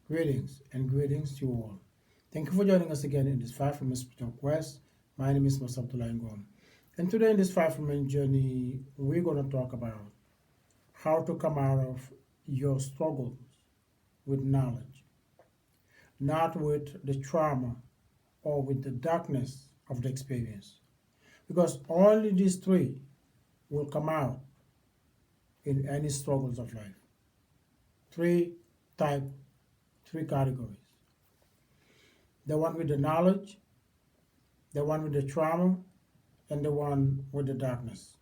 Greetings and greetings to you all. Thank you for joining us again in this 5 minute spiritual quest. My name is Mas Abdullah Ngom. And today in this 5 minute journey, we're going to talk about how to come out of your struggles with knowledge, not with the trauma or with the darkness of the experience. Because only these three will come out in any struggles of life. Three type, three categories. The one with the knowledge, the one with the trauma, and the one with the darkness.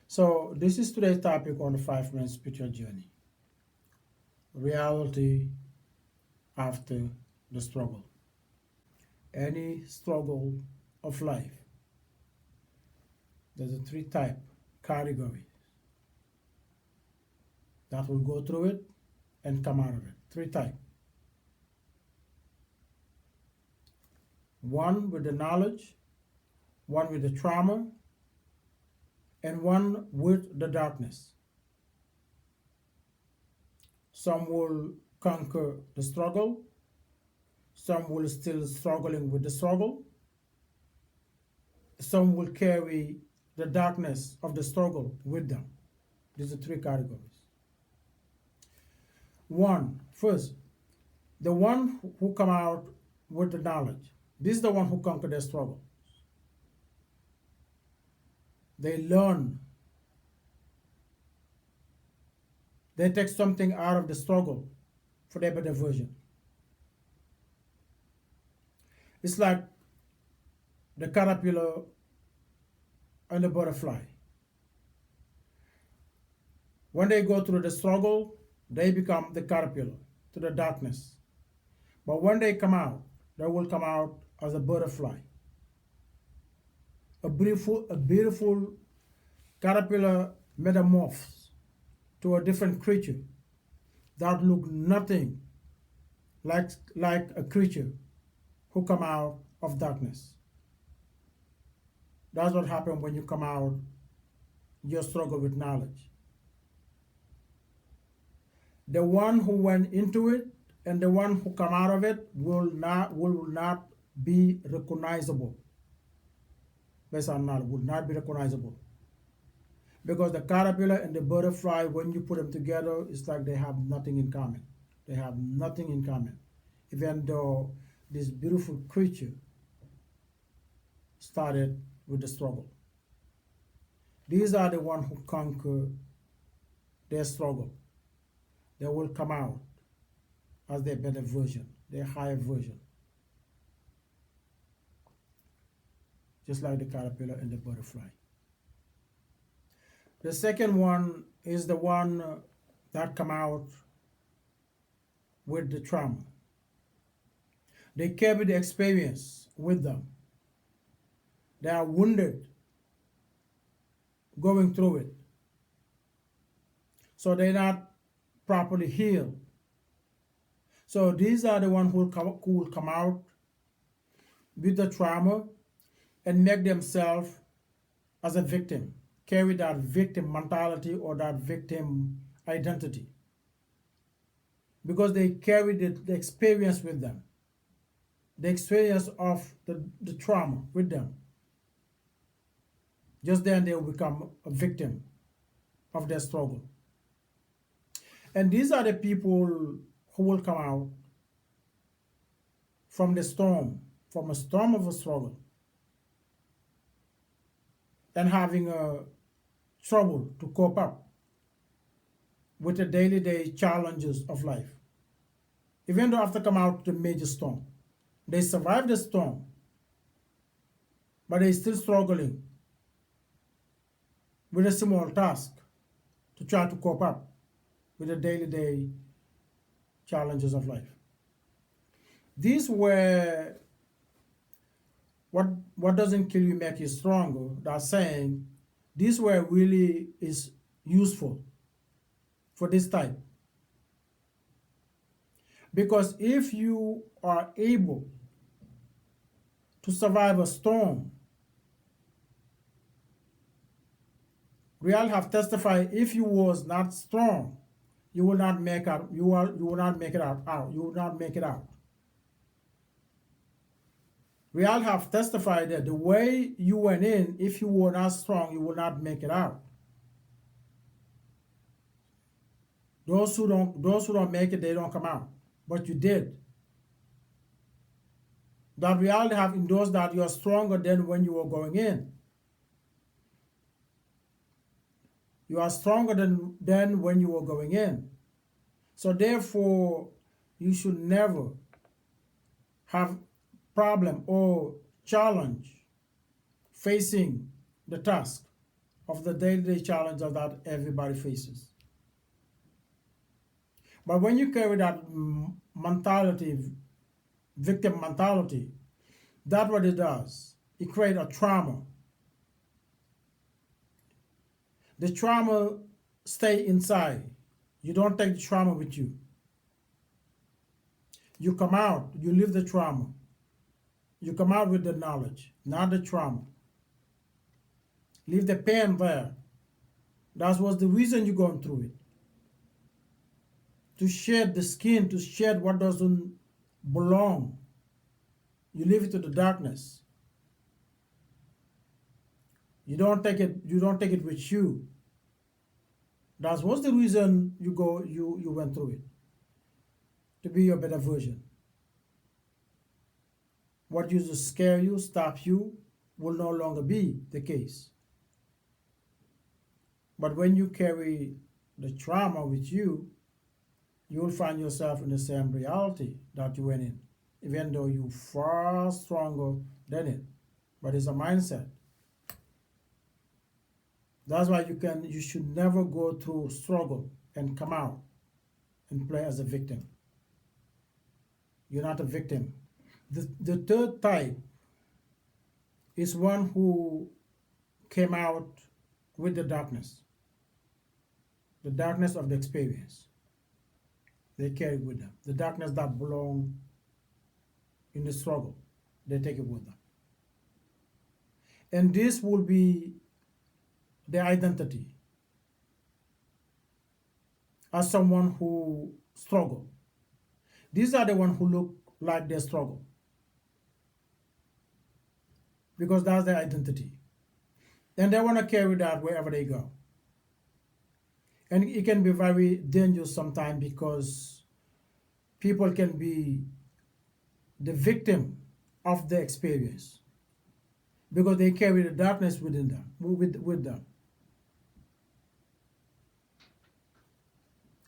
So this is today's topic on the 5 minute spiritual journey. Reality after the struggle. Any struggle of life, there's a three type categories that will go through it and come out of it. Three type. One with the knowledge, one with the trauma, and one with the darkness. Some will conquer the struggle, some will still struggling with the struggle, some will carry the darkness of the struggle with them. These are three categories. One, first, the one who come out with the knowledge. This is the one who conquer their struggle. They learn. They take something out of the struggle for their better version. It's like the caterpillar and the butterfly. When they go through the struggle, they become the caterpillar to the darkness. But when they come out, they will come out as a butterfly. A beautiful caterpillar metamorphs to a different creature that look nothing like a creature who come out of darkness. That's what happens when you come out your struggle with knowledge. The one who went into it and the one who come out of it will not be recognizable. Based on knowledge, will not be recognizable. Because the caterpillar and the butterfly, when you put them together, it's like they have nothing in common. They have nothing in common. Even though this beautiful creature started with the struggle. These are the ones who conquer their struggle. They will come out as their better version, their higher version. Just like the caterpillar and the butterfly. The second one is the one that come out with the trauma. They carry the experience with them. They are wounded going through it. So they're not properly healed. So these are the ones who will come out with the trauma and make themselves as a victim, carry that victim mentality or that victim identity. Because they carry the experience with them, the experience of the trauma with them. Just then they will become a victim of their struggle. And these are the people who will come out from the storm, from a storm of a struggle, and having a trouble to cope up with the daily challenges of life. Even though after come out the major storm, they survive the storm, but they're still struggling with a small task to try to cope up with the daily challenges of life. These were what doesn't kill you make you stronger. That's saying these were really is useful for this type. Because if you are able to survive a storm, Real have testified if you was not strong, you will not make out. You will not make it out. You will not make it out. We all have testified that the way you went in, if you were not strong, you will not make it out. Those who don't make it, they don't come out. But you did. That we all have endorsed that you are stronger than when you were going in. You are stronger than when you were going in. So therefore, you should never have problem or challenge facing the task of the day-to-day challenge of that everybody faces. But when you carry that mentality, victim mentality, that's what it does. It creates a trauma. The trauma stay inside. You don't take the trauma with you. You come out, you live the trauma. You come out with the knowledge, not the trauma. Leave the pain there. That was the reason you're going through it. To shed the skin, to shed what doesn't belong. You leave it to the darkness. You don't take it with you. That was the reason you went through it. To be your better version. What used to scare you, stop you, will no longer be the case. But when you carry the trauma with you, you will find yourself in the same reality that you went in, even though you're far stronger than it. But it's a mindset. That's why you should never go through struggle and come out and play as a victim. You're not a victim. The third type is one who came out with the darkness of the experience. They carry it with them. The darkness that belong in the struggle, they take it with them. And this will be their identity as someone who struggle. These are the ones who look like they struggle because that's their identity. And they want to carry that wherever they go. And it can be very dangerous sometimes because people can be the victim of the experience because they carry the darkness within them, with them.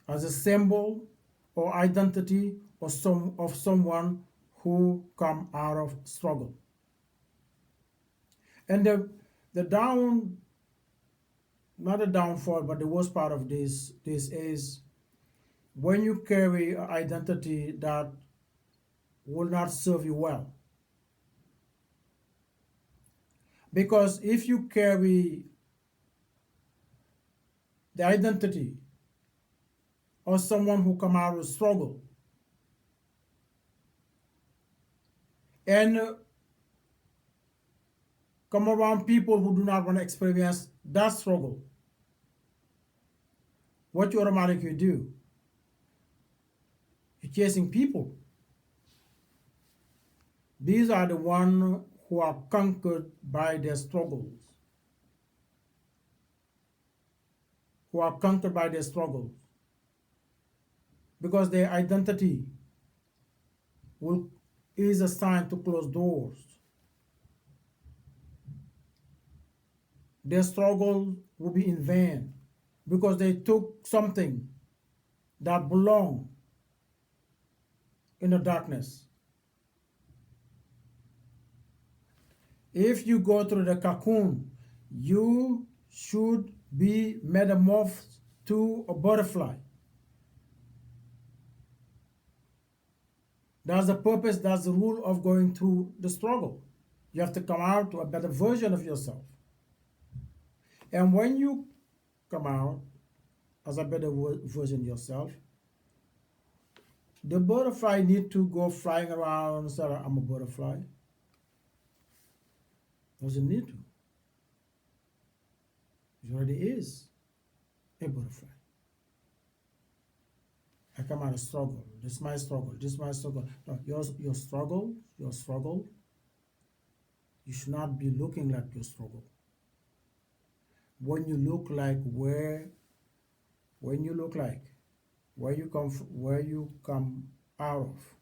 As a symbol or identity of someone who come out of struggle. And not a downfall, but the worst part of this is when you carry an identity that will not serve you well. Because if you carry the identity of someone who come out of struggle and come around people who do not want to experience that struggle, what you automatically do, you're chasing people. These are the ones who are conquered by their struggles. Who are conquered by their struggles. Because their identity is a sign to close doors. Their struggle will be in vain because they took something that belonged in the darkness. If you go through the cocoon, you should be metamorphosed to a butterfly. That's the purpose, that's the rule of going through the struggle. You have to come out to a better version of yourself. And when you come out as a better version of yourself, the butterfly need to go flying around and say, I'm a butterfly. Doesn't need to. It already is a butterfly. come out of struggle. This is my struggle. This is my struggle. No, your struggle, you should not be looking like your struggle. When you look like when you look like where you come where you come out of,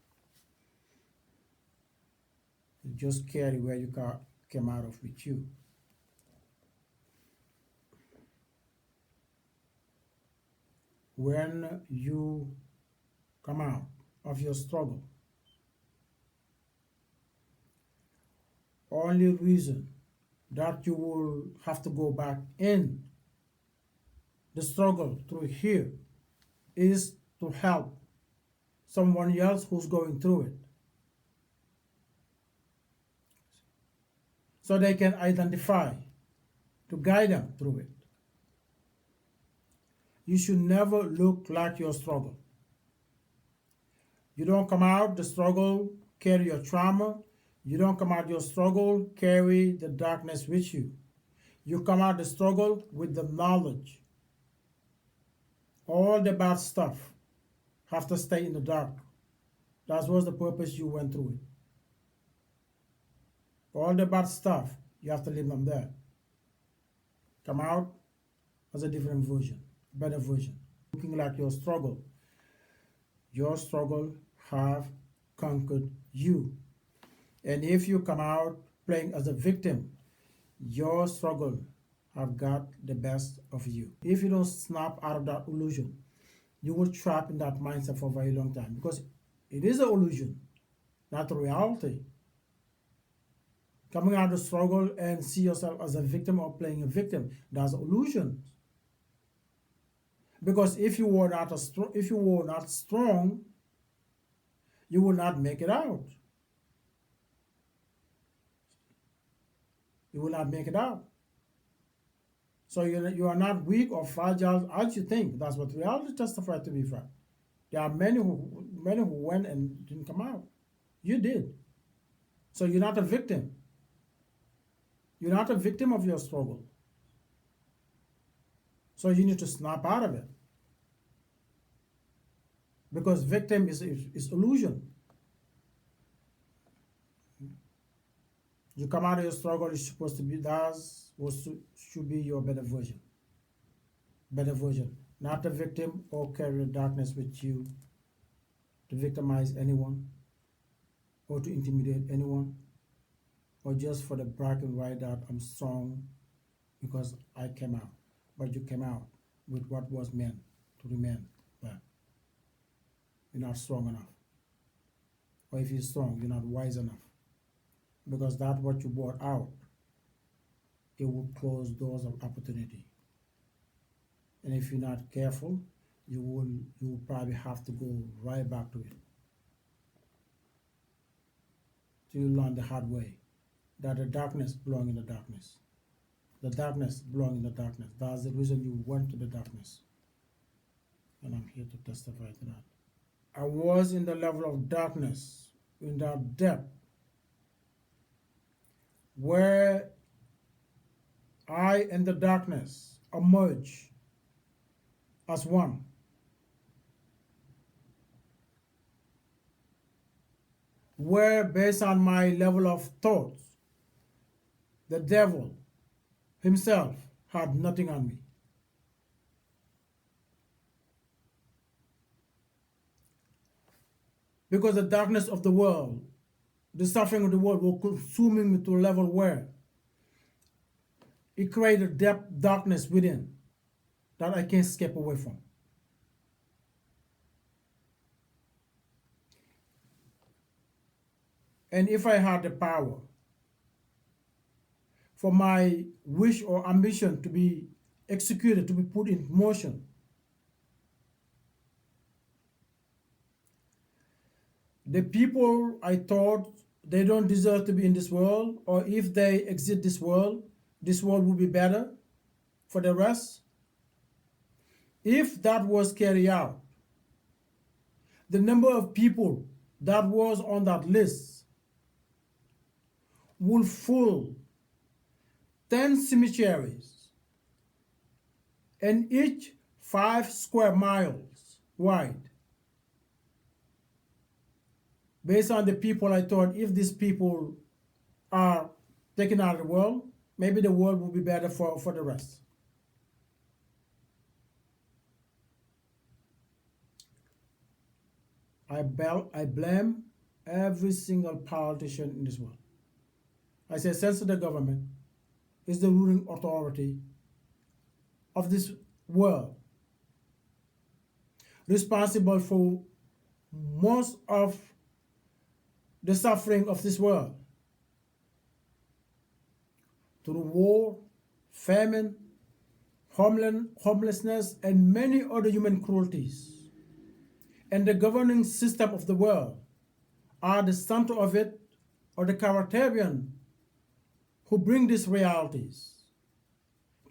you just carry where you came out of with you. When you come out of your struggle, only reason that you will have to go back in the struggle through here is to help someone else who's going through it, so they can identify, to guide them through it. You should never look like your struggle. You don't come out the struggle, carry your trauma. You don't come out your struggle, carry the darkness with you. You come out the struggle with the knowledge. All the bad stuff have to stay in the dark. That was the purpose you went through it. All the bad stuff, you have to leave them there. Come out as a different version, better version. Looking like your struggle have conquered you. And if you come out playing as a victim, your struggle have got the best of you. If you don't snap out of that illusion, you will trap in that mindset for a very long time, because it is an illusion, not a reality. Coming out of the struggle and see yourself as a victim or playing a victim, that's illusion. Because if you were not strong, you will not make it out. You will not make it out. So you are not weak or fragile as you think. That's what reality testifies to be fact. There are many who went and didn't come out. You did. So you're not a victim. You're not a victim of your struggle. So you need to snap out of it. Because victim is illusion. You come out of your struggle, it's supposed to be should be your better version. Better version. Not a victim or carry the darkness with you to victimize anyone or to intimidate anyone, or just for the black and white that I'm strong because I came out. But you came out with what was meant to remain bad. You're not strong enough. Or if you're strong, you're not wise enough. Because that's what you brought out. It will close doors of opportunity. And if you're not careful, you will probably have to go right back to it. So you learn the hard way that the darkness belongs in the darkness. The darkness belongs in the darkness. That's the reason you went to the darkness. And I'm here to testify to that. I was in the level of darkness, in that depth, where I and the darkness emerge as one. Where, based on my level of thoughts, the devil himself had nothing on me. Because the darkness of the world, the suffering of the world was consuming me to a level where it created depth darkness within that I can't escape away from. And if I had the power for my wish or ambition to be executed, to be put in motion, the people I thought they don't deserve to be in this world, or if they exit this world will be better for the rest. If that was carried out, the number of people that was on that list would fill 10 cemeteries, and each 5 square miles wide. Based on the people, I thought if these people are taken out of the world, maybe the world will be better for the rest. I blame every single politician in this world. I say, since the government is the ruling authority of this world, responsible for most of the suffering of this world through war, famine, homelessness, and many other human cruelties. And the governing system of the world are the center of it, or the Caribbean who bring these realities,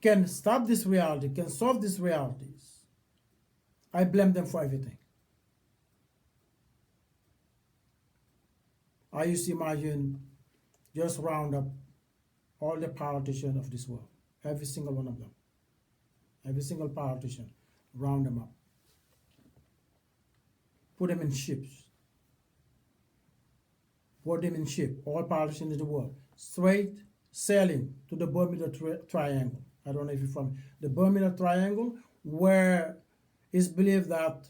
can stop this reality, can solve these realities. I blame them for everything. I used to imagine just round up all the politicians of this world, every single one of them, every single politician, round them up, put them in ships, put them in ship, all politicians in the world, straight sailing to the Bermuda Triangle. I don't know if you're from the Bermuda Triangle, where it's believed that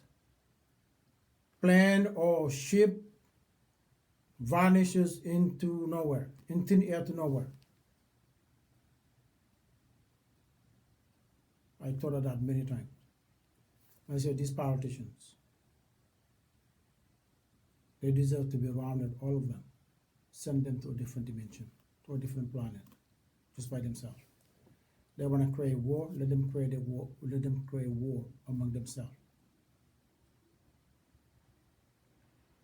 plane or ship vanishes into nowhere, in thin air to nowhere. I thought of that many times. I said, these politicians, they deserve to be rounded, all of them. Send them to a different dimension, to a different planet, just by themselves. They want to create war, let them create a war, let them create war among themselves.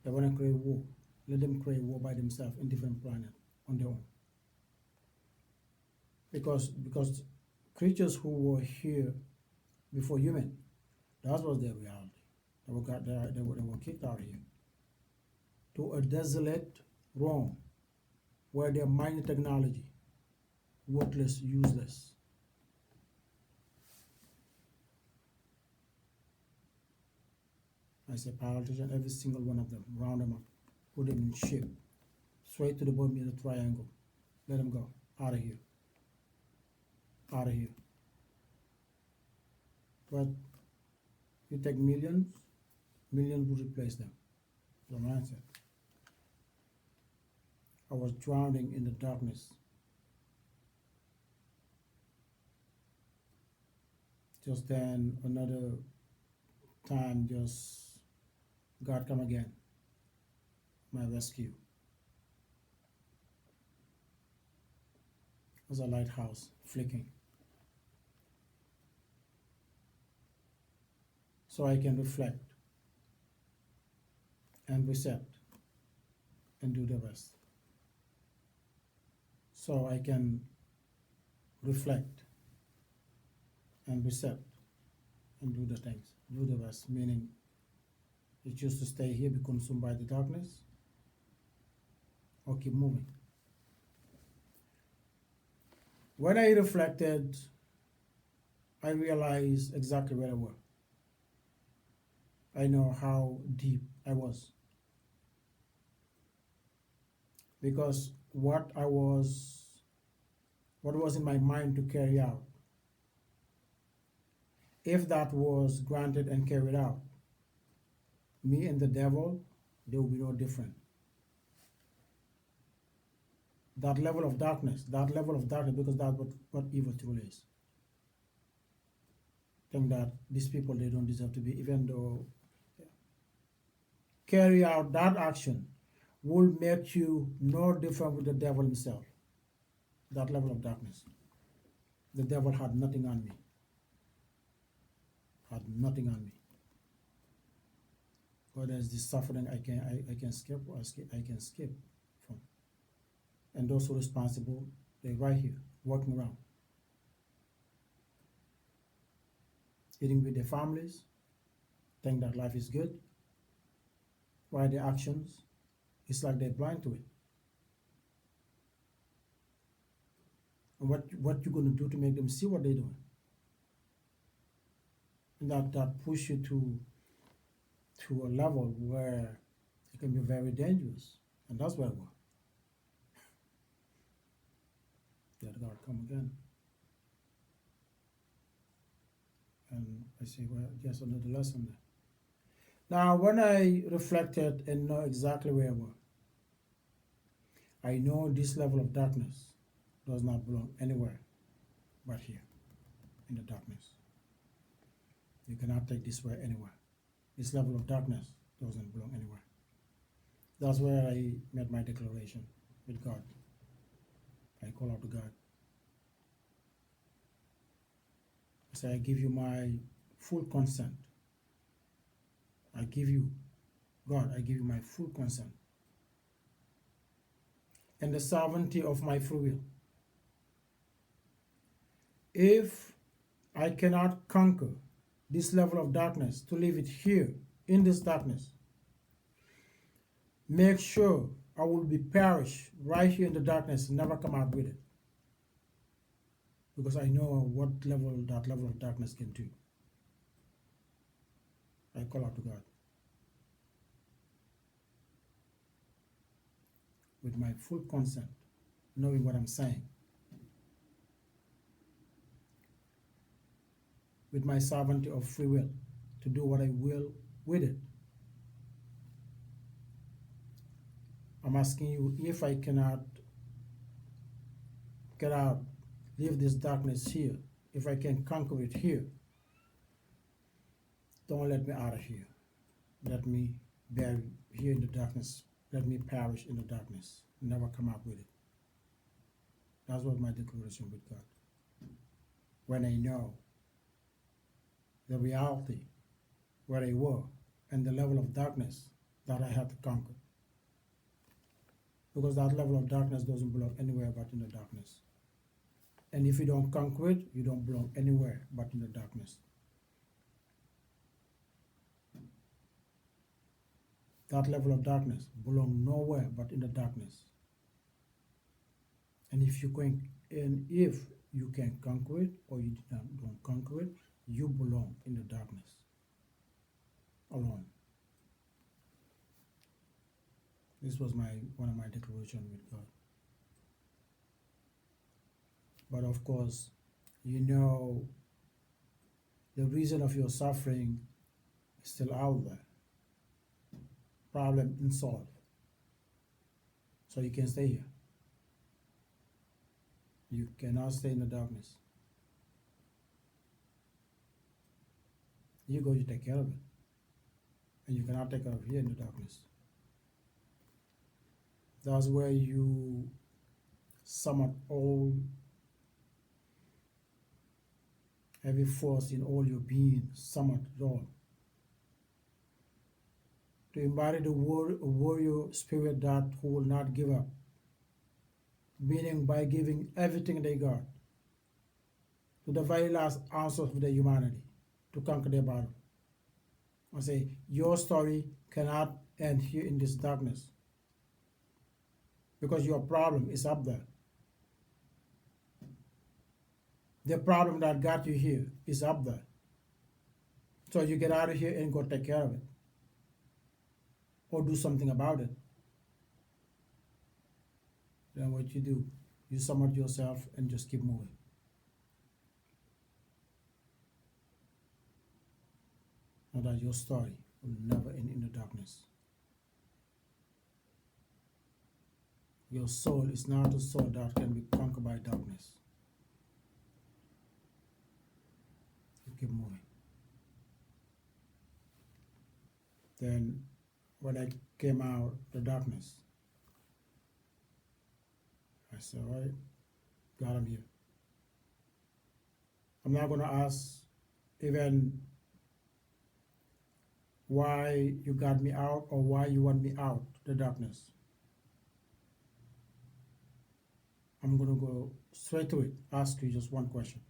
They want to create war, let them create war by themselves in different planet on their own. Because creatures who were here before human, that was their reality. They were kicked out of here to a desolate realm where their mining technology, worthless, useless. I say politician, every single one of them, round them up, put them in ship, straight to the Bermuda Triangle. Let them go, out of here, out of here. But you take millions, millions would replace them. The mindset. I was drowning in the darkness. Just then another time, just God come again, my rescue. It was a lighthouse flicking. So I can reflect and reset and do the rest. So I can reflect and reset and do the things, do the rest, meaning you choose to stay here, be consumed by the darkness, or keep moving. When I reflected, I realized exactly where I was. I know how deep I was. Because what was in my mind to carry out, if that was granted and carried out, me and the devil, there will be no different. That level of darkness, because that's what evil truly is. Think that these people, they don't deserve to be, even though carry out that action will make you no different with the devil himself. That level of darkness. The devil had nothing on me. Had nothing on me. But there's this suffering I can skip, or I can skip from. And those who are responsible, they're right here, walking around. Eating with their families, think that life is good, while their actions, it's like they're blind to it. And what you're gonna do to make them see what they're doing? And that push you to a level where It can be very dangerous. And that's where we're. Let God come again. And I say, well, just another lesson there. Now, when I reflected and know exactly where we were, I know this level of darkness does not belong anywhere but here in the darkness. You cannot take this way anywhere. This level of darkness doesn't belong anywhere. That's where I made my declaration with God. I call out to God. I say, I give you my full consent. I give you, God, I give you my full consent. And the sovereignty of my free will. If I cannot conquer this level of darkness, to leave it here in this darkness, make sure I will be perished right here in the darkness and never come out with it. Because I know what level that level of darkness can do. I call out to God with my full consent, knowing what I'm saying, with my sovereignty of free will to do what I will with it. I'm asking you, if I cannot get out, leave this darkness here, if I can conquer it here, don't let me out of here. Let me bury here in the darkness. Let me perish in the darkness. Never come out with it. That's what my declaration with God. When I know the reality where I were and the level of darkness that I had to conquer. Because that level of darkness doesn't belong anywhere but in the darkness. And if you don't conquer it, you don't belong anywhere but in the darkness. That level of darkness belongs nowhere but in the darkness. And if you can conquer it, or you don't conquer it, you belong in the darkness alone. This was one of my declarations with God. But of course, you know the reason of your suffering is still out there. Problem unsolved. So you can stay here. You cannot stay in the darkness. You go, you take care of it. And you cannot take care of here in the darkness. That's where you sum up all, every force in all your being, sum up it all. To embody the warrior spirit that who will not give up, meaning by giving everything they got to the very last ounce of their humanity to conquer their battle. I say, your story cannot end here in this darkness because your problem is up there. The problem that got you here is up there. So you get out of here and go take care of it or do something about it. Then what you do, you sum up yourself and just keep moving. Know that your story will never end in the darkness. Your soul is not a soul that can be conquered by darkness. You keep moving. Then when I came out the darkness, I said, all right, God, I'm here. I'm not going to ask even why you got me out or why you want me out the darkness. I'm going to go straight to it, ask you just one question.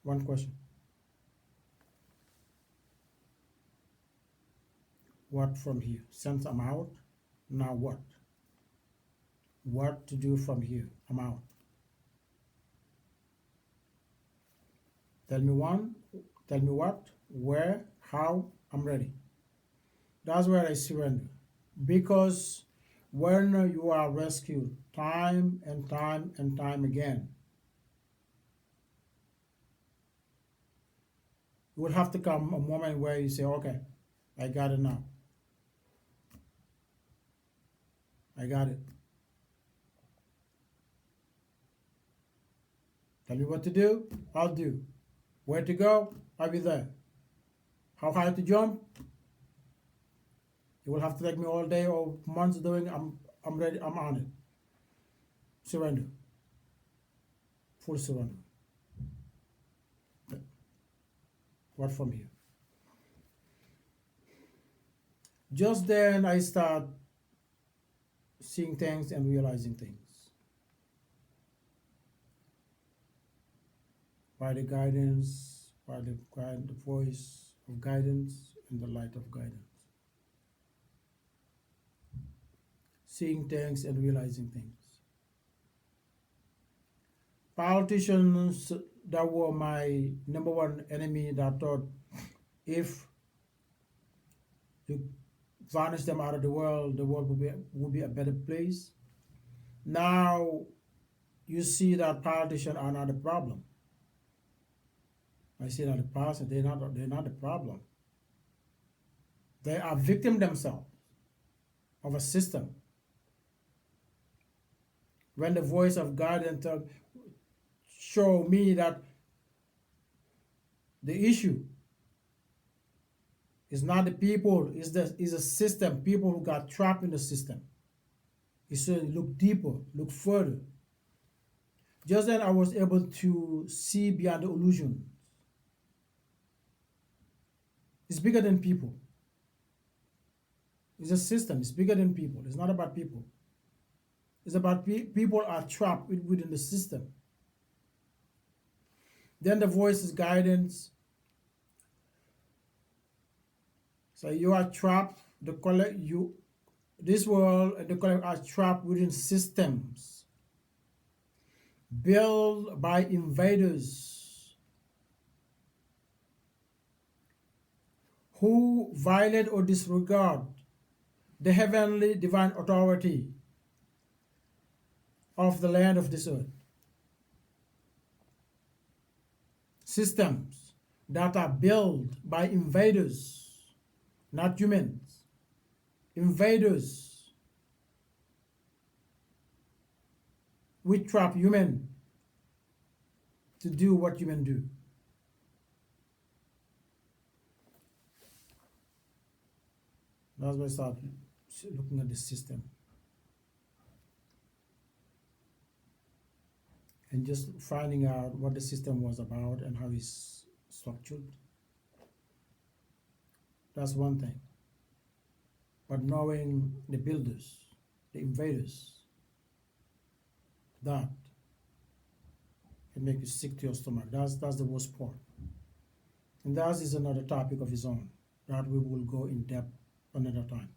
One question. What from here? Since I'm out, now what? What to do from here? I'm out. Tell me what, where, how, I'm ready. That's where I surrender. Because when you are rescued time and time and time again, it will have to come a moment where you say, okay, I got it now. I got it. Tell me what to do, I'll do. Where to go, I'll be there. How high to jump, it will have to take me all day or months doing. I'm ready, I'm on it. Surrender. Full surrender. What from here? Just then I start seeing things and realizing things by the guidance, by the voice of guidance and the light of guidance. Seeing things and realizing things. Politicians that were my number one enemy that thought if you vanish them out of the world would be a better place. Now you see that politicians are not the problem. I see that the person, they're not the problem. They are victim themselves of a system. When the voice of God and show me that the issue is not the people, is a system, people who got trapped in the system. He said, look deeper, look further. Just then I was able to see beyond the illusion. It's bigger than people. It's a system. It's bigger than people. It's not about people. It's about people are trapped within the system. Then the voice is guidance. So you are trapped. This world and the collect are trapped within systems built by invaders who violate or disregard the heavenly divine authority of the land of this earth. Systems that are built by invaders, not humans. Invaders we trap human to do what human do. That's why I start looking at the system and just finding out what the system was about and how it's structured. That's one thing. But knowing the builders, the invaders, that can make you sick to your stomach. That's the worst part. And that is another topic of its own that we will go in depth another time.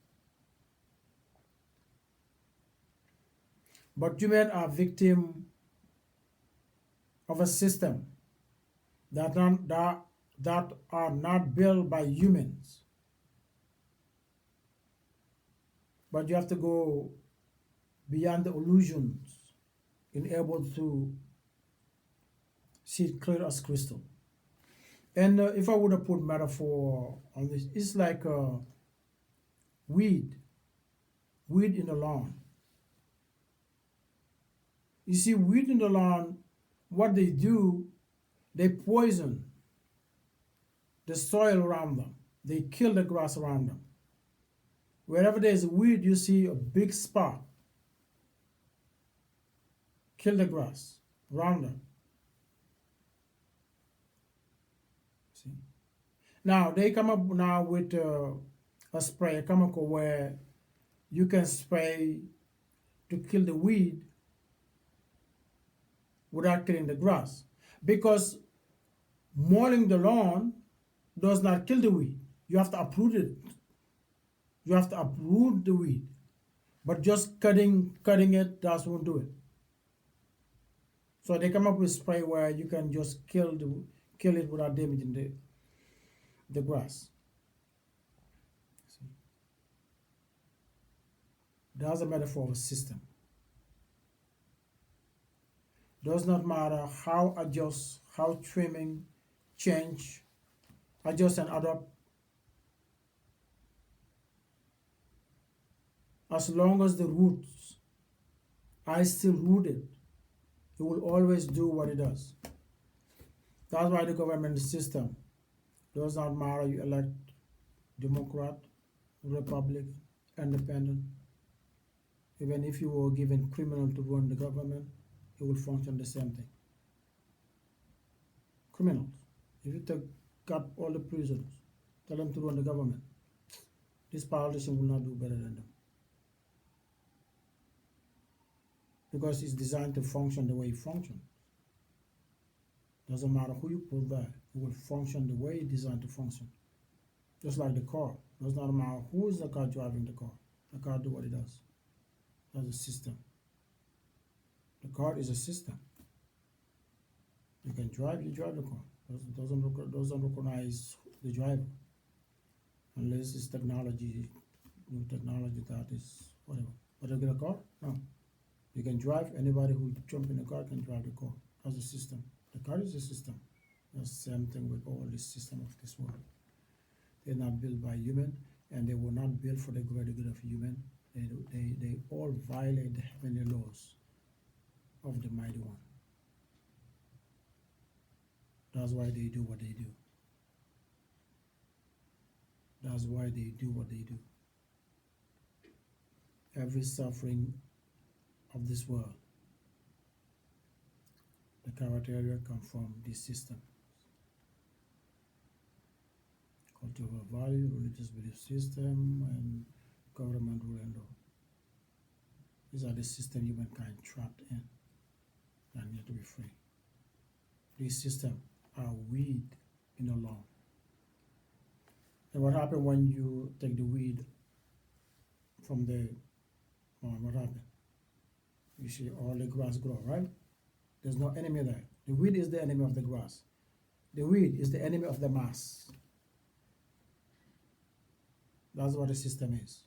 But humans are victim of a system that are not built by humans. But you have to go beyond the illusions in able to see it clear as crystal. And if I would have put metaphor on this, it's like a weed in the lawn. You see, weed in the lawn, what they do, they poison the soil around them. They kill the grass around them. Wherever there's a weed, you see a big spot. Kill the grass around them. See? Now, they come up now with a spray, a chemical where you can spray to kill the weed without killing the grass. Because mowing the lawn does not kill the weed. You have to uproot it. You have to uproot the weed. But just cutting it, that won't do it. So they come up with spray where you can just kill it without damaging the grass. See? That's a metaphor of a system. Does not matter how adjust, how trimming, change, adjust and adapt, as long as the roots are still rooted, it will always do what it does. That's why the government system does not matter you elect Democrat, Republican, Independent. Even if you were given criminal to run the government, it will function the same thing. Criminals. If you got all the prisoners, tell them to run the government, this politician will not do better than them. Because it's designed to function the way it functions. Doesn't matter who you put there, it will function the way it's designed to function. Just like the car. Does not matter who is the car driving the car. The car do what it does. That's a system. The car is a system. You can drive, you drive the car. Doesn't recognize the driver. Unless it's technology, new technology that is whatever. But you get a car? No. You can drive, anybody who jump in the car can drive the car. That's a system. The car is a system. The same thing with all the system of this world. They're not built by human, and they were not built for the greater good of human. They all violate the heavenly laws of the mighty one. That's why they do what they do. That's why they do what they do. Every suffering of this world, the criteria come from this system. Cultural value, religious belief system, and government rule and law. These are the system humankind trapped in and need to be free. These systems are weed in the lawn. And what happens when you take the weed from the lawn? What happens? You see all the grass grow, right? There's no enemy there. The weed is the enemy of the grass. The weed is the enemy of the mass. That's what the system is.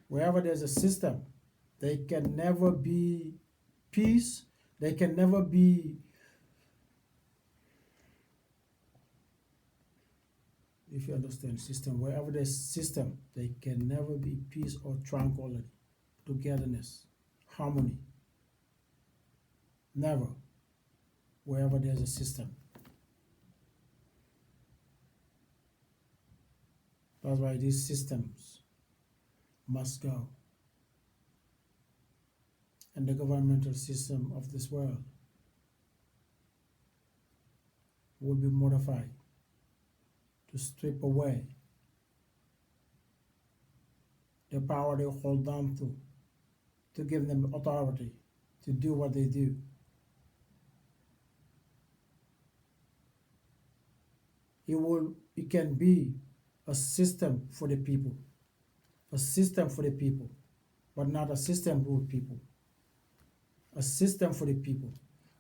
Wherever there's a system, there can never be peace. There can never be if you understand system, wherever there's system, there can never be peace or tranquility, togetherness, harmony. Never. Wherever there's a system. That's why these systems must go. And the governmental system of this world will be modified to strip away the power they hold on to give them authority to do what they do. It can be a system for the people, but not a system rule people. A system for the people,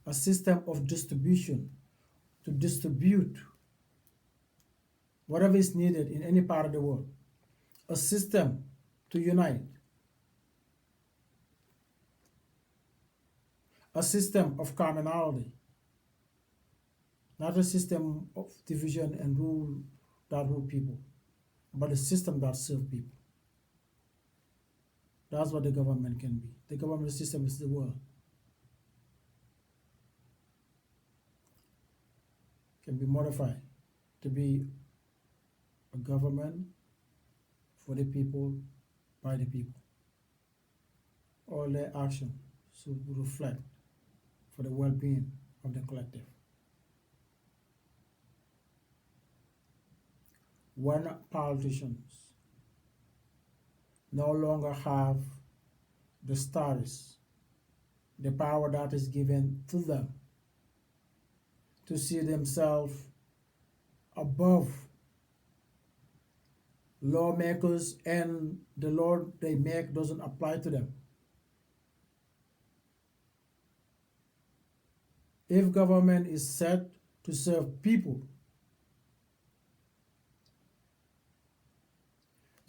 a system of distribution to distribute whatever is needed in any part of the world, a system to unite, a system of commonality, not a system of division and rule that rule people, but a system that serves people. That's what the government can be. The government system is the world. Can be modified to be a government for the people, by the people. All their action should reflect for the well-being of the collective. When politicians no longer have the status, the power that is given to them to see themselves above lawmakers, and the law they make doesn't apply to them. If government is set to serve people,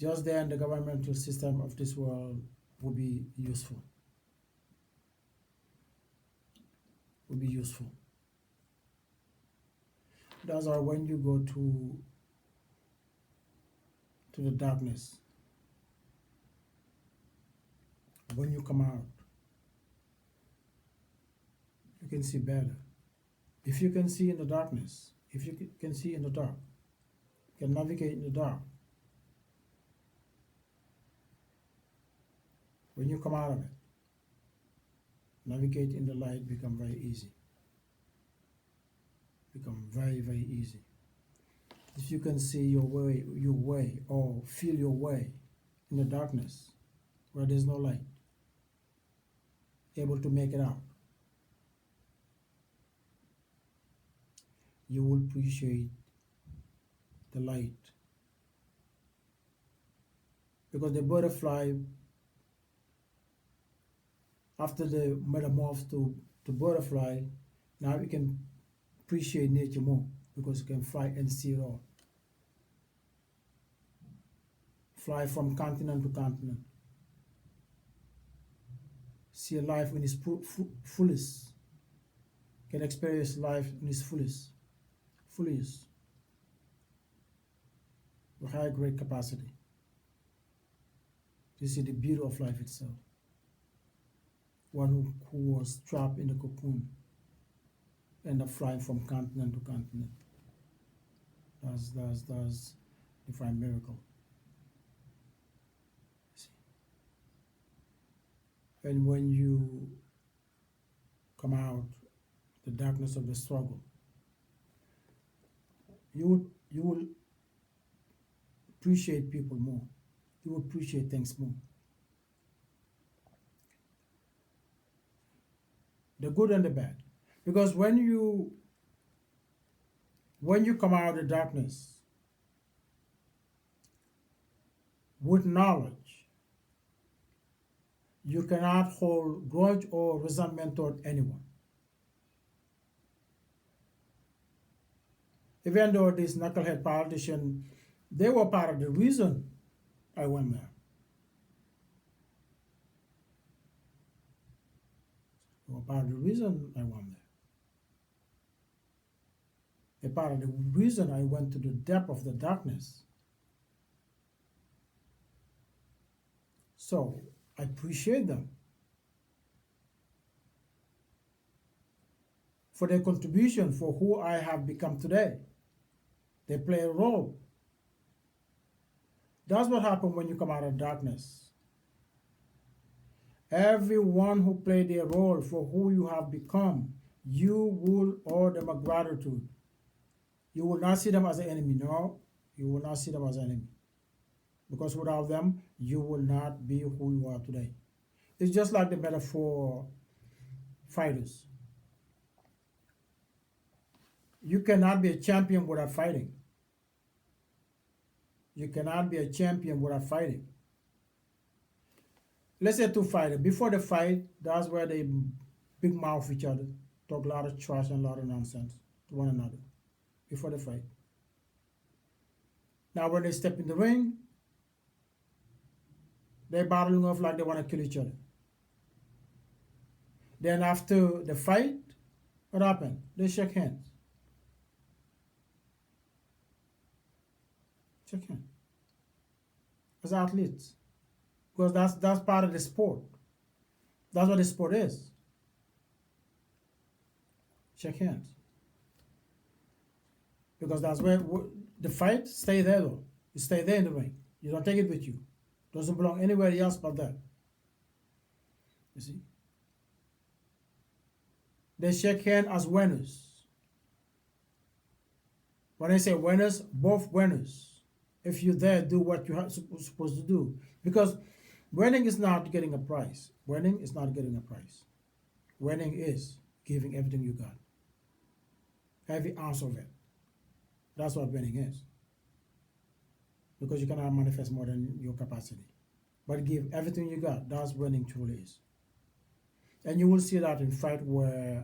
Just then, the governmental system of this world will be useful. Will be useful. That's why when you go to the darkness, when you come out, you can see better. If you can see in the darkness, if you can see in the dark, you can navigate in the dark. When you come out of it, navigate in the light become very easy. Become very, very easy. If you can see your way, or feel your way in the darkness where there's no light, able to make it out, you will appreciate the light. Because the butterfly, after the metamorph to butterfly, now you can appreciate nature more because you can fly and see it all. Fly from continent to continent. See life in its fullest. Can experience life in its fullest. Fullest. With high great capacity. To see the beauty of life itself. One who was trapped in the cocoon, end up flying from continent to continent. That's divine miracle. See? And when you come out the darkness of the struggle, you will appreciate people more. You will appreciate things more. The good and the bad. Because when you come out of the darkness with knowledge, you cannot hold grudge or resentment toward anyone. Even though these knucklehead politicians, they were part of the reason I went there. They were part of the reason I went there. They're part of the reason I went to the depth of the darkness. So I appreciate them for their contribution for who I have become today. They play a role. That's what happens when you come out of darkness. Everyone who played their role for who you have become, you will owe them a gratitude. You will not see them as an enemy. No, you will not see them as an enemy. Because without them, you will not be who you are today. It's just like the metaphor fighters. You cannot be a champion without fighting. You cannot be a champion without fighting. Let's say two fighters. Before the fight, that's where they big mouth each other, talk a lot of trash and a lot of nonsense to one another before the fight. Now when they step in the ring, they're battling off like they want to kill each other. Then after the fight, what happened? They shake hands. Shake hands. As athletes. Because that's part of the sport. That's what the sport is. Shake hands. Because that's where the fight, stay there though. You stay there in the ring. You don't take it with you. Doesn't belong anywhere else but there. You see? They shake hands as winners. When I say winners, both winners. If you're there, do what you're supposed to do. Because winning is not getting a prize. Winning is not getting a prize. Winning is giving everything you got. Every ounce of it. That's what winning is. Because you cannot manifest more than your capacity. But give everything you got. That's winning truly is. And you will see that in fight where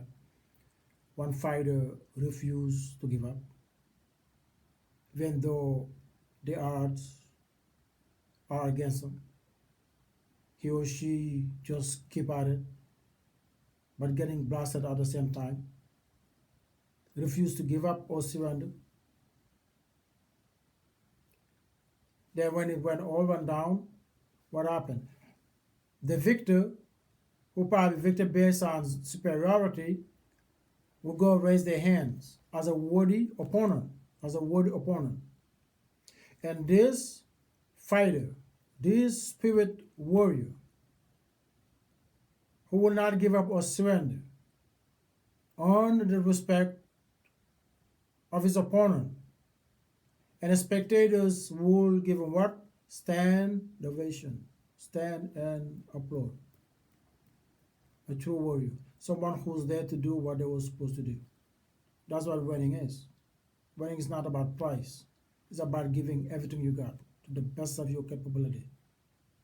one fighter refused to give up. Even though the odds are against him. He or she just keep at it, but getting blasted at the same time, refuse to give up or surrender. Then when it went all went down, what happened? The victor, who probably victor based on superiority, will go raise their hands as a worthy opponent, as a worthy opponent. And this fighter, this spirit warrior, who will not give up or surrender, earn the respect of his opponent. And the spectators will give him what? Stand ovation. Stand and applaud. A true warrior. Someone who's there to do what they were supposed to do. That's what winning is. Winning is not about price. It's about giving everything you got to the best of your capability.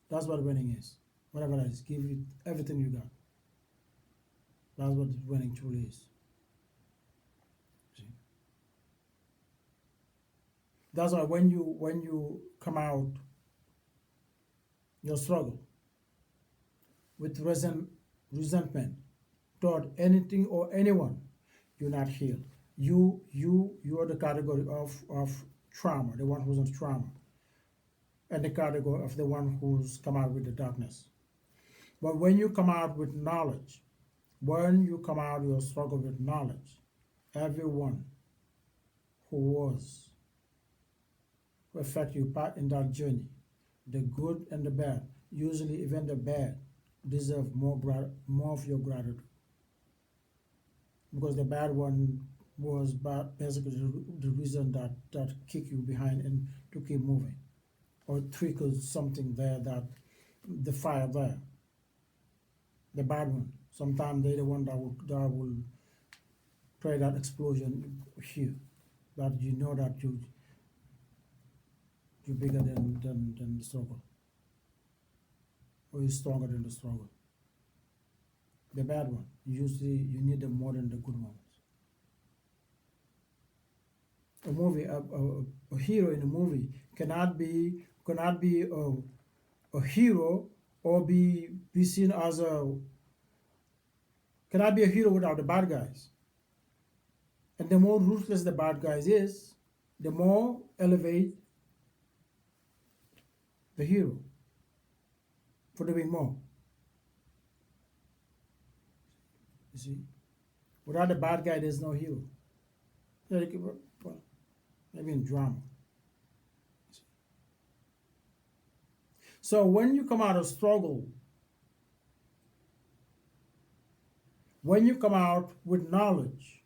That's what winning is. Whatever that is, give it everything you got. That's what winning truly is. See? That's why when you come out your struggle with resentment toward anything or anyone, you're not healed. You are the category of trauma, the one who's in trauma, and the category of the one who's come out with the darkness. But when you come out with knowledge, when you come out your struggle with knowledge, everyone who was who affect you part in that journey, the good and the bad, usually even the bad, deserve more of your gratitude, because the bad one was basically the reason that kick you behind and to keep moving, or triggered something there that the fire there. The bad one, sometimes they're the one that will create that explosion here, that you know that you're bigger than the struggle, or you're stronger than the struggle. The bad one, usually you need them more than the good ones. A hero in a movie cannot be a hero, or be seen as a cannot be a hero without the bad guys. And the more ruthless the bad guys is, the more elevate the hero for doing more. You see, without the bad guy, there's no hero. Well, maybe in drama. So when you come out of struggle, when you come out with knowledge,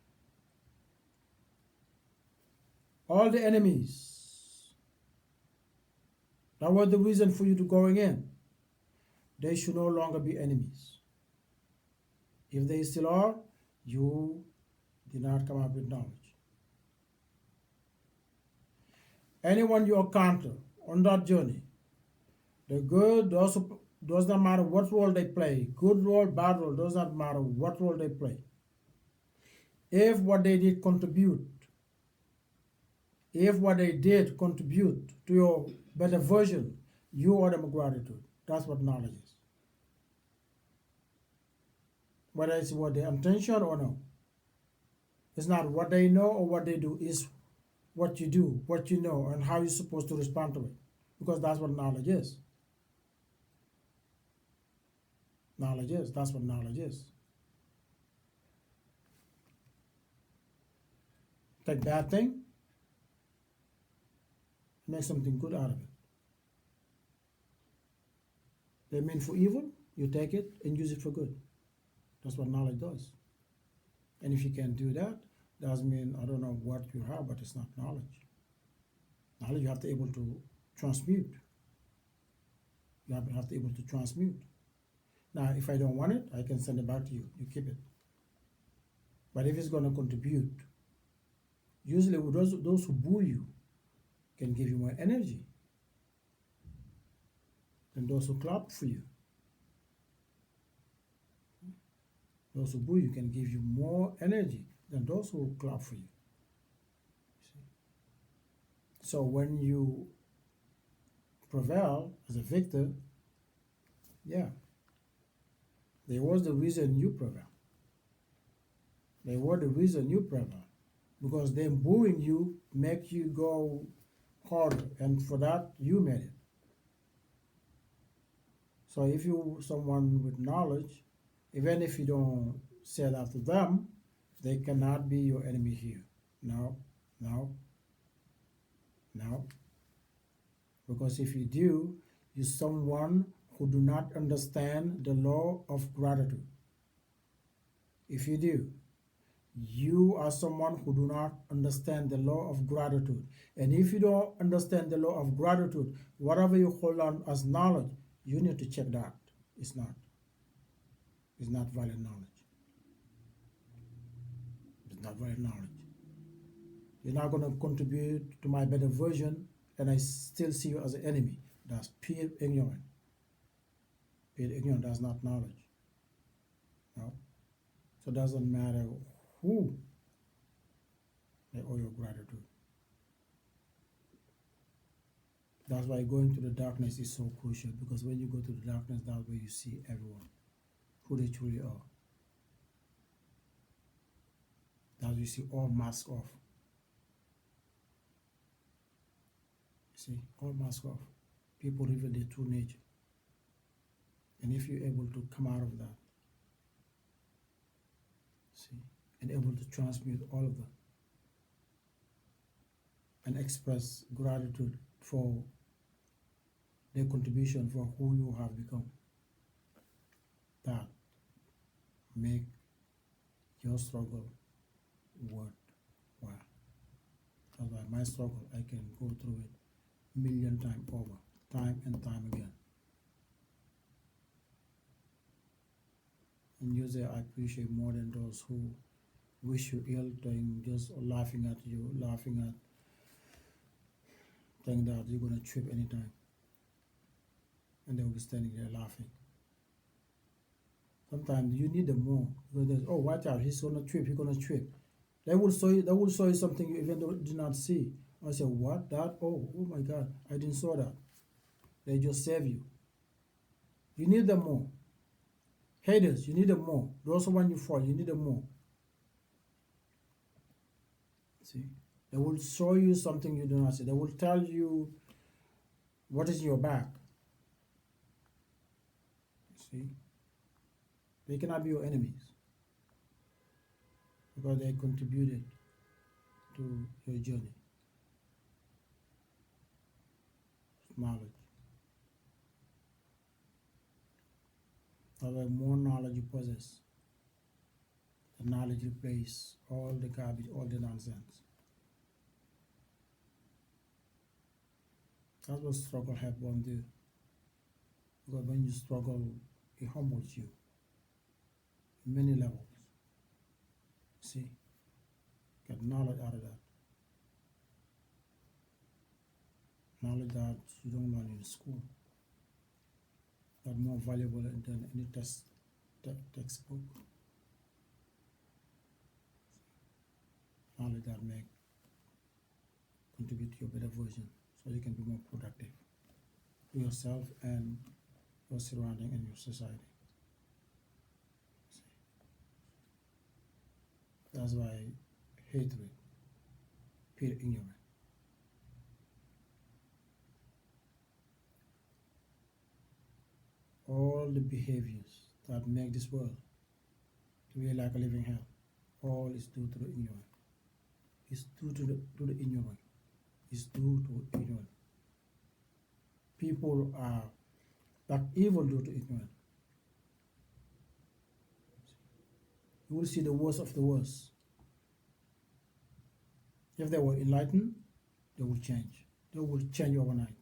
all the enemies that were the reason for you to going in, they should no longer be enemies. If they still are, you did not come out with knowledge. Anyone you encounter on that journey, the good, also does not matter what role they play, good role, bad role, does not matter what role they play. If what they did contribute, if what they did contribute to your better version, you owe them gratitude. That's what knowledge is. Whether it's what their intention or no. It's not what they know or what they do, it's what you do, what you know, and how you're supposed to respond to it. Because that's what knowledge is. Knowledge is. That's what knowledge is. Take bad thing, make something good out of it. They mean for evil, you take it and use it for good. That's what knowledge does. And if you can do that, doesn't mean I don't know what you have, but it's not knowledge. Knowledge you have to able to transmute. You have to able to transmute. Now, if I don't want it, I can send it back to you. You keep it. But if it's going to contribute, usually those who boo you can give you more energy than those who clap for you. Those who boo you can give you more energy than those who clap for you. So when you prevail as a victor, yeah, they was the reason you prevail. They were the reason you prevail. Because them booing you make you go harder, and for that you made it. So if you someone with knowledge, even if you don't say that to them, they cannot be your enemy here. No, no, no. Because if you do, you're someone who do not understand the law of gratitude. If you do, you are someone who do not understand the law of gratitude. And if you don't understand the law of gratitude, whatever you hold on as knowledge, you need to check that. It's not. It's not valid knowledge. It's not valid knowledge. You're not going to contribute to my better version, and I still see you as an enemy. That's pure ignorance. Pure ignorance, that's not knowledge. No. So it doesn't matter who they owe your gratitude. That's why going to the darkness is so crucial, because when you go to the darkness, that's where you see everyone, who they truly are. That's where you see all masks off. See, all masks off. People reveal their true nature. And if you're able to come out of that, see, and able to transmute all of that, and express gratitude for their contribution, for who you have become, that make your struggle worthwhile. That's why my struggle, I can go through it million times over, time and time again. And usually I appreciate more than those who wish you ill, and just laughing at you, laughing at, thinking that you're gonna trip anytime. And they will be standing there laughing. Sometimes you need them more, because there's, oh, watch out, he's gonna trip, he's gonna trip. They will show you something you even did not see. I say, what? That? Oh my God, I didn't saw that. They just save you. You need them more. Haters, you need them more. Those who want you fall, you need them more. See? They will show you something you do not see. They will tell you what is in your back. See? They cannot be your enemies, because they contributed to your journey. Knowledge. The more knowledge you possess, the knowledge replaces all the garbage, all the nonsense. That's what struggle help one do. Because when you struggle, it humbles you in many levels. See, get knowledge out of that. Knowledge that you don't learn in school. That more valuable than any textbook. Knowledge that make contribute to your better version, so you can be more productive to yourself and your surrounding and your society. See? That's why hatred, pure ignorance. All the behaviors that make this world to be like a living hell, all is due to the ignorance. It's due to the ignorant. It's due to ignorant. People are like evil due to ignorance. You will see the worst of the worst. If they were enlightened, they will change. They will change overnight.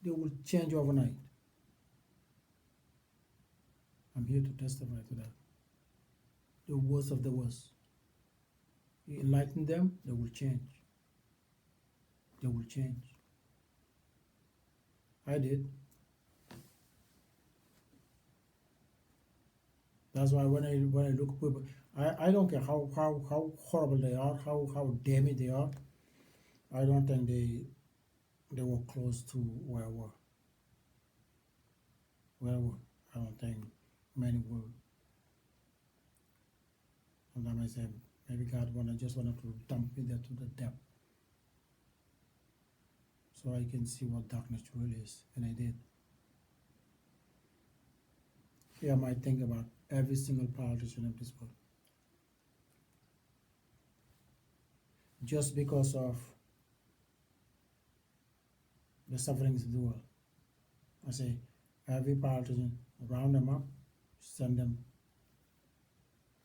They will change overnight. I'm here to testify to that. The worst of the worst. You enlighten them, they will change. They will change. I did. That's why when I look at people, I don't care how horrible they are, how damaged they are. I don't think they were close to where we where we I don't think many will. Sometimes I say maybe God wanted to dump me there to the depth so I can see what darkness really is, and I did. Here I might think about every single politician of this world just because of the sufferings of the world. I say every politician, round them up, send them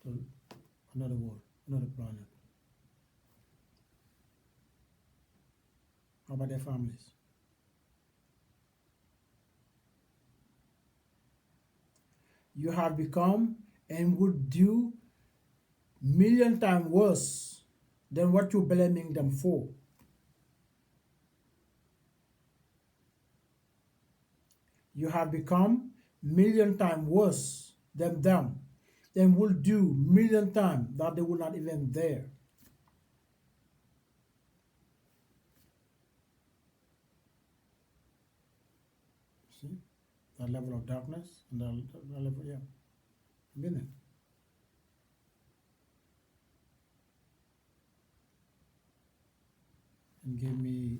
to another world, another planet. How about their families? You have become and would do million times worse than what you're blaming them for. You have become million times worse than them and will do million times that they will not even there. See that level of darkness and that level, yeah, been there. And give me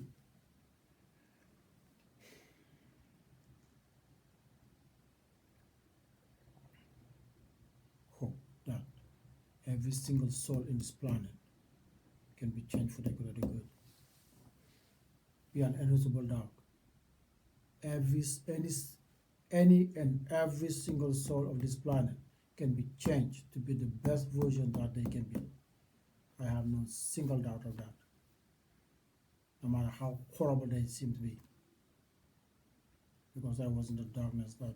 hope that every single soul in this planet can be changed for the good of the good. Be an invisible dark. Every any and every single soul of this planet can be changed to be the best version that they can be. I have no single doubt of that. No matter how horrible they seem to be, because I was in the darkness that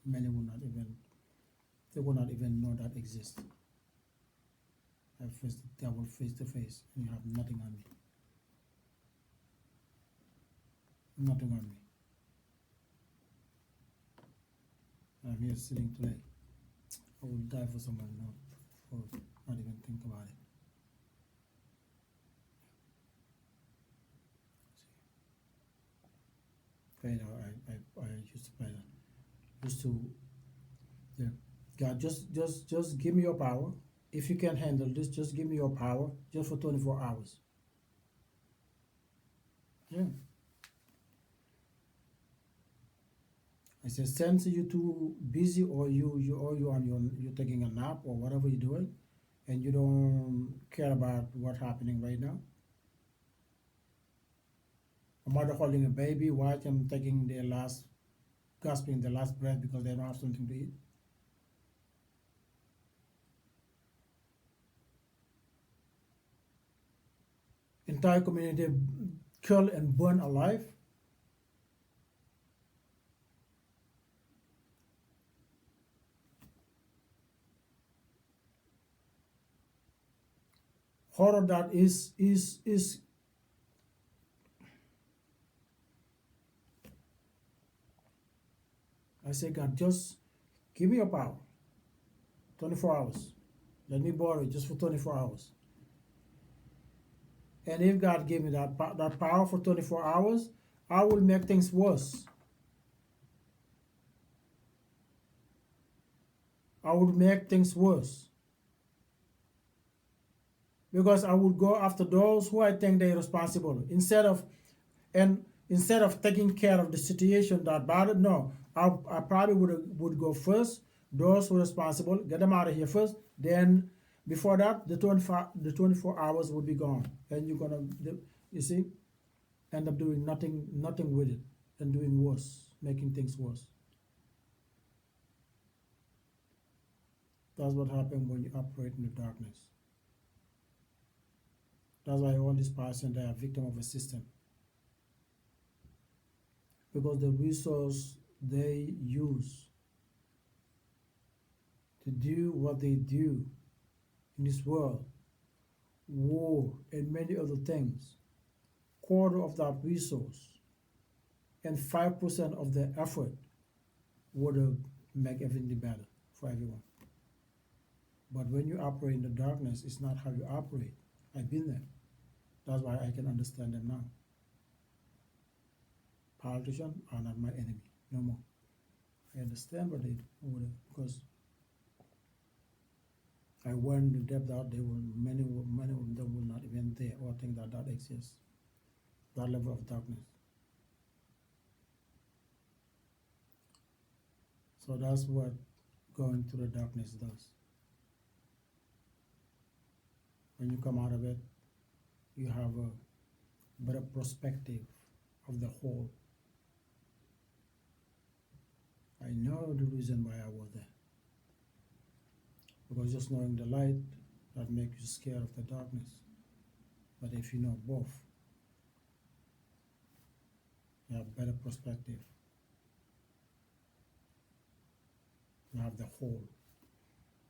many would not even they would not even know that exists. I faced the devil face to face, and you have nothing on me. Nothing on me. I'm here sitting today. I will die for someone, not for not even think about it. See, played I used to play that. Used to, yeah. God, just give me your power. If you can handle this, just give me your power, just for 24 hours. Yeah. I said, since you too busy, or you're taking a nap or whatever you're doing, and you don't care about what's happening right now. A mother holding a baby, watch them taking their last, gasping their last breath because they don't have something to eat. Entire community killed and burned alive. Horror that is I say, God, just give me your power. 24 hours. Let me borrow it just for 24 hours. And if God gave me that power for 24 hours, I will make things worse. I would make things worse. Because I would go after those who I think they're responsible. Instead of taking care of the situation that bothered, no, I probably would go first. Those who are responsible, get them out of here first. Then before that, the 24 hours would be gone, and you're gonna, you see, end up doing nothing with it, and doing worse, making things worse. That's what happens when you operate in the darkness. That's why all these persons, they are victim of a system, because the resource they use to do what they do in this world, war and many other things, quarter of that resource and 5% of their effort would make everything better for everyone. But when you operate in the darkness, it's not how you operate. I've been there. That's why I can understand them now. politicians are not my enemy no more. I understand what they would, because I warned the depth out. They will many of them will not even there or think that that exists. That level of darkness. So that's what going through the darkness does. When you come out of it, you have a better perspective of the whole. I know the reason why I was there. Because just knowing the light, that makes you scared of the darkness. But if you know both, you have better perspective. You have the whole,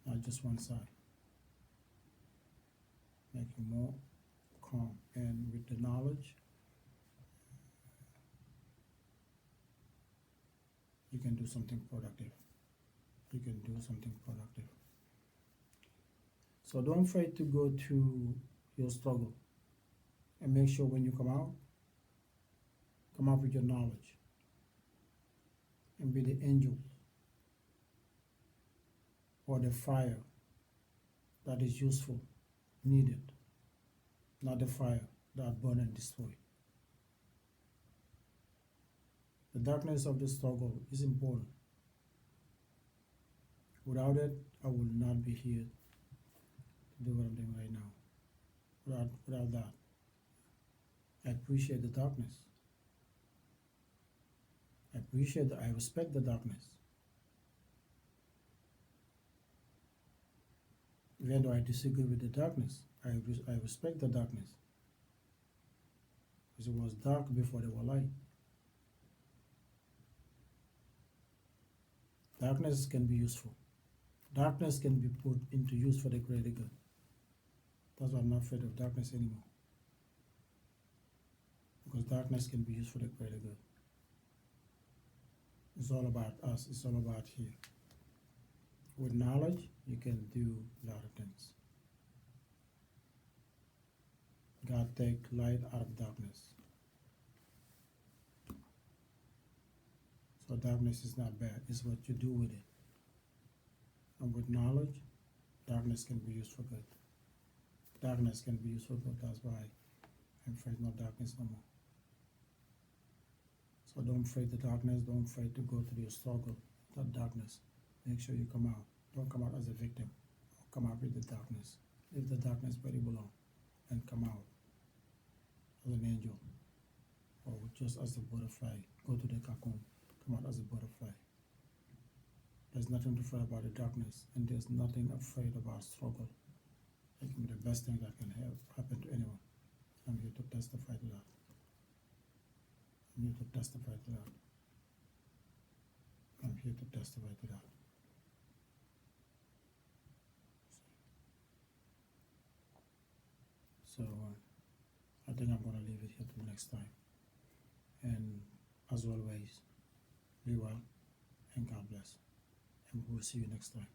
not just one side. Make you more calm. And with the knowledge, you can do something productive. You can do something productive. So don't afraid to go to your struggle, and make sure when you come out with your knowledge, and be the angel or the fire that is useful, needed, not the fire that burn and destroy. The darkness of the struggle is important. Without it, I would not be here to do what I'm doing right now. Without that, I appreciate the darkness. I respect the darkness. Even though I disagree with the darkness, I respect the darkness. Because it was dark before there were light. Darkness can be useful. Darkness can be put into use for the greater good. That's why I'm not afraid of darkness anymore. Because darkness can be used for the greater good. It's all about us. It's all about here. With knowledge, you can do a lot of things. God take light out of darkness. So darkness is not bad. It's what you do with it. And with knowledge, darkness can be used for good. Darkness can be used for good. That's why I'm afraid no darkness no more. So don't afraid the darkness. Don't afraid to go through your struggle, that darkness. Make sure you come out. Don't come out as a victim. Come out with the darkness. Leave the darkness where you belong, and come out as an angel, or just as a butterfly. Go to the cocoon. Come out as a butterfly. There's nothing to fear about the darkness, and there's nothing afraid about struggle. It can be the best thing that can happen to anyone. I'm here to testify to that. I'm here to testify to that. I'm here to testify to that. So I think I'm going to leave it here till next time. And as always, be well and God bless. And we'll see you next time.